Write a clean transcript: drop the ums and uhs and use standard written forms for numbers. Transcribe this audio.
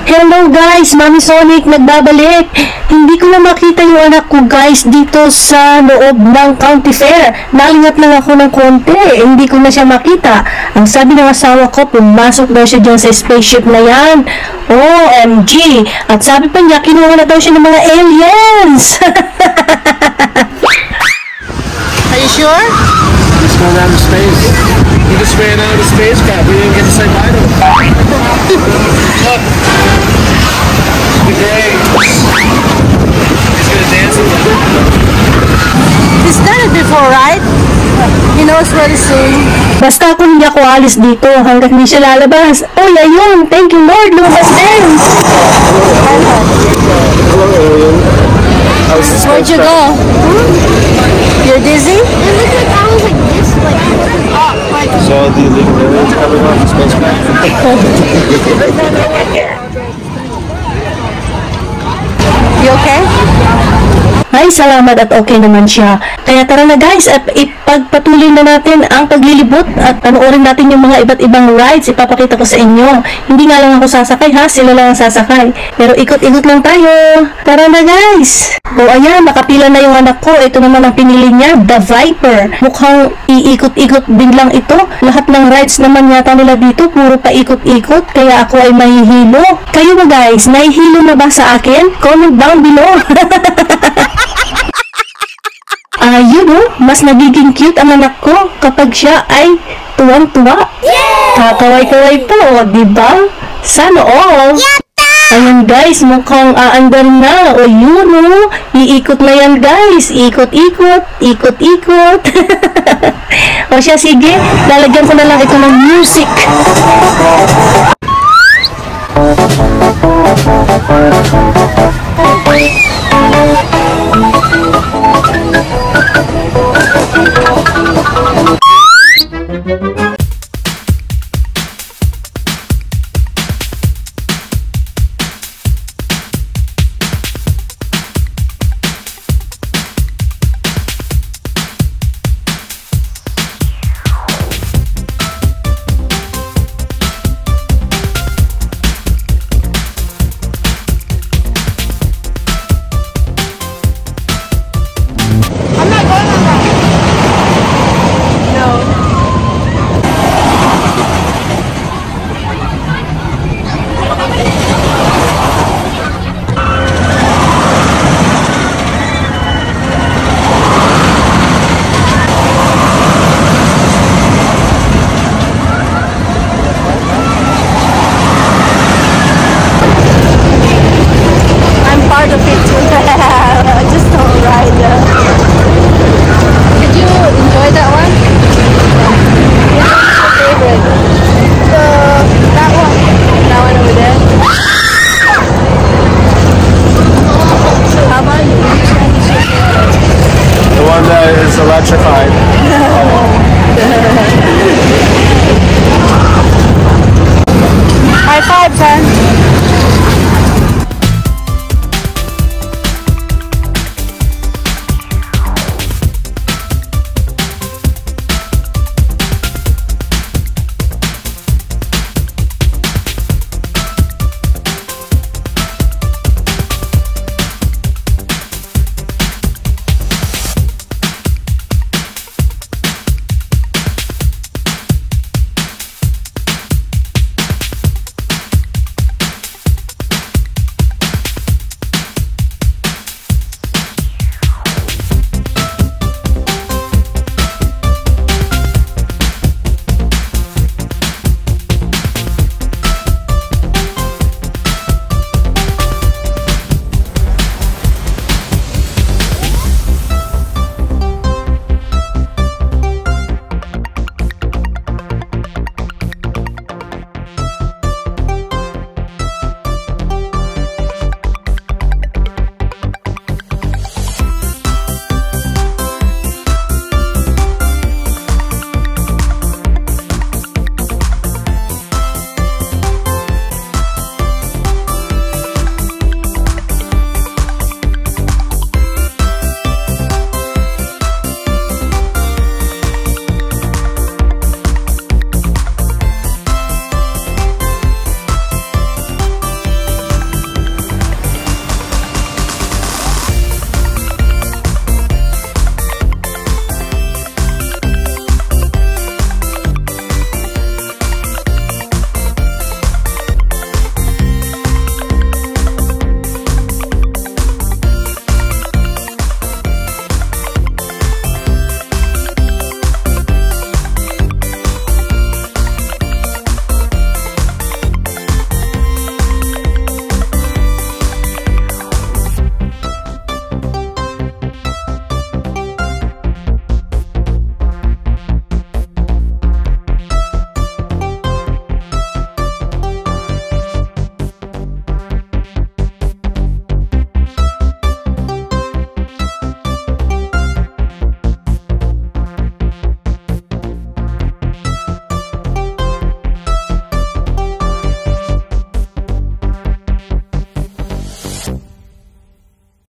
Hello guys, Mami Sonic nagbabalik. Hindi ko na makita yung anak ko guys dito sa loob ng county fair. Nalingat lang ako ng konti, hindi ko na siya makita. Ang sabi ng asawa ko, pumasok daw siya dyan sa spaceship na yan. OMG! At sabi pa niya, kinuha na daw siya ng mga aliens. Are you sure? Just going out of space. He just ran out of the spacecraft. We didn't get to say bye to him. Look. The gray. He's gonna dance with them. He's done it before, right? He knows where to sing. Basta ako hindi ako alis dito hanggat hindi siya lalabas. Oh, ayun! Thank you Lord! Lumabas din! Hello, alien. Where'd you go? You're dizzy? It looked like I was like this, like So the illegal aliens coming off the spacecraft. You okay? Ay, salamat at okay naman siya. Kaya tara na guys, at ipagpatuloy na natin ang paglilibot at panoorin natin yung mga iba't ibang rides. Ipapakita ko sa inyo. Hindi nga lang ako sasakay ha, sila lang ang sasakay. Pero ikot-ikot lang tayo. Tara na guys! O ayan, nakapila na yung anak ko. Ito naman ang pinili niya, The Viper. Mukhang iikot-ikot din lang ito. Lahat ng rides naman yata nila dito, puro paikot-ikot. Kaya ako ay mahihilo. Kayo ba guys, nahihilo na ba sa akin? Comment down below. Yun mas nagiging cute ang anak ko kapag siya ay tuwang-tuwa. Kakaway-kaway po, diba? Sana all. Ayan guys, mukhang aandar na. O yun iikot na yan guys. Ikot-ikot, ikot-ikot. O siya, sige, lalagyan ko na lang ito ng music. Just don't ride. Did you enjoy that one? Which one's your favorite? That one. That one over there. How about you? Which one is your favorite? The one that is electrified. High five, son.